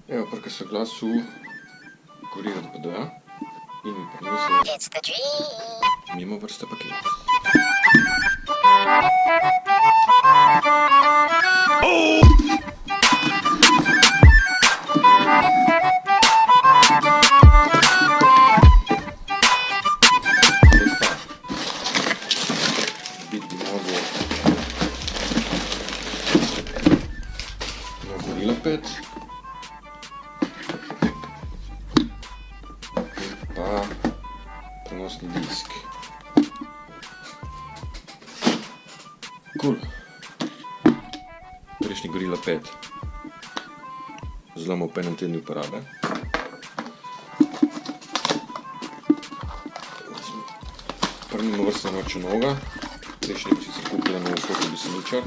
Evo, prka se glas v Kurier BD in mi prinesel mimo vrste paket. Biti mogo na Gorilla Pad in pa prenosni disk. Cool. Prejšnji Gorilla Pad zlomil po enem tednu uporabe. Prvnimo vrstno nočo noga, prejšnji bi sicer kupila novo fotobeseničar.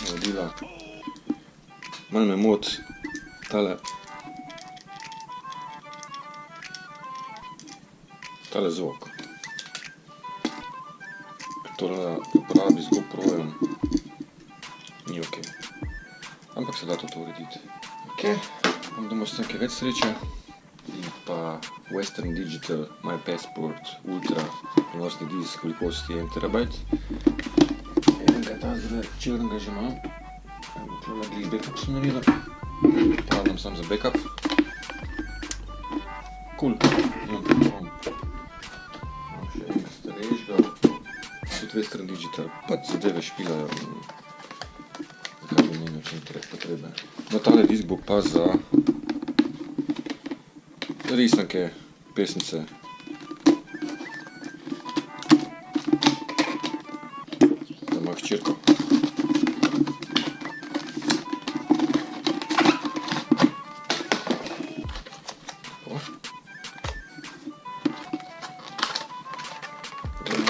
Navodila. Malo me moti tale zvok. Ker uporabi z GoPro-jem ni ok. Ampak se da to urediti. Ok, bom doma s nekaj več sreče. In pa Western Digital My Passport Ultra prenosni disk velikosti 1 TB. Enega ta zdaj črnega že imam. Tole glih backup sem naredil. Uporabljam sam za backup. Cool. Imam še enega starejšega. Tudi Western Digital. Pač zadeve špilajo. Zakaj bi menil, če ni potrebe. No, tale disk bo pa za risanke, pesnice. Za mojo hčerko.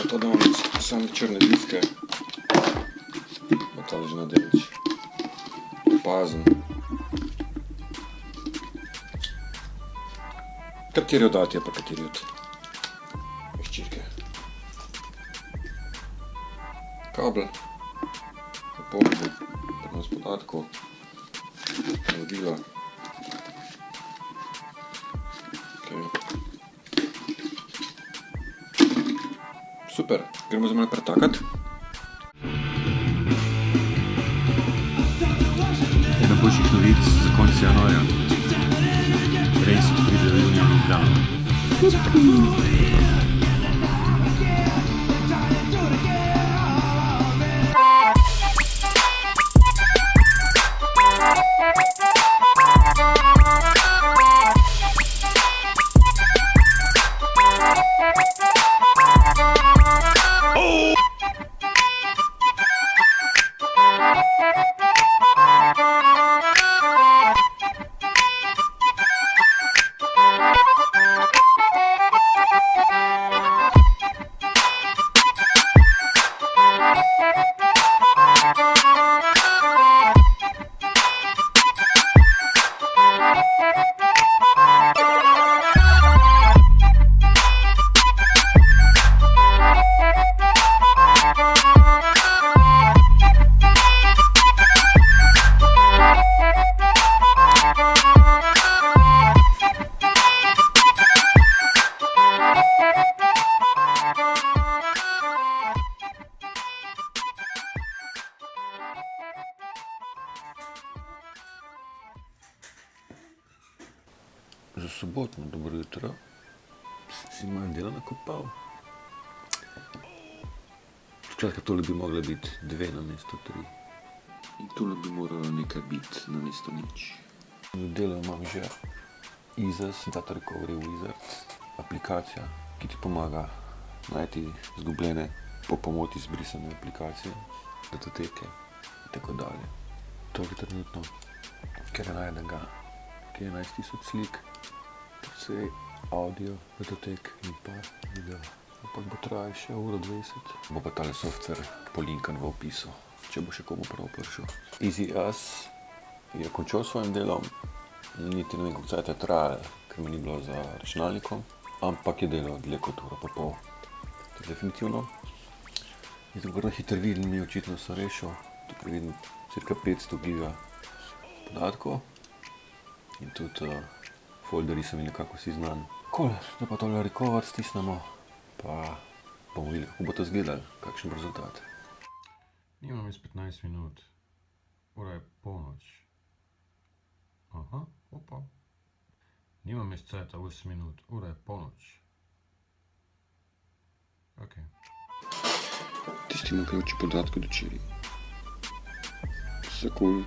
To, da imam same črne diske, bo tale že nadelič. Opazen. Kateri od dati je pa kateri od hčerke. Kabel, napolni, prenos podatkov, navodila. Super, gremo za malo pretakati. Ena boljših novic za konec januarja. Res pride v juniju v Ljubljano. Za sobotno dobro jutro si malo dela nakopal. Skratka, tole bi mogla biti 2 namesto 3. In tole bi moralo nekaj biti namesto nič. V delu imam že ISIS, Data Recovery Wizard, aplikacija, ki ti pomaga najti izgubljene, po pomoti izbrisane aplikacije, datoteke in tako dalje. To je trenutno, ker je najdega 11.000 slik, precej audio, datotek in pa video. Ampak bo trajal še 1:20. Bo pa tale software polinkan v opisu, če bo še komu prav prišel. EasyUs je končal s svojim delom, niti ne vem, koliko cajt je trajal, ker mi ni bilo za računalnikom, ampak je delal dlje kot uro pa pol. Definitivno Jaz sem kar na hitro vidim, mi očitno so rešil. Tukaj vidim cirka 500 giga podatkov. In tudi folderji so mi nekako vsi znani. Cool, zdaj pa tole recover stisnemo, pa bomo videli, kako bo to izgledalo, kakšen bo rezultat. Nimam iz 15 minut, ura je polnoč. Aha, opa. Nimam iz cajta 8 minut, ura je polnoč. Ok. Tisti manjkajoči podatki od včeraj. Sekund.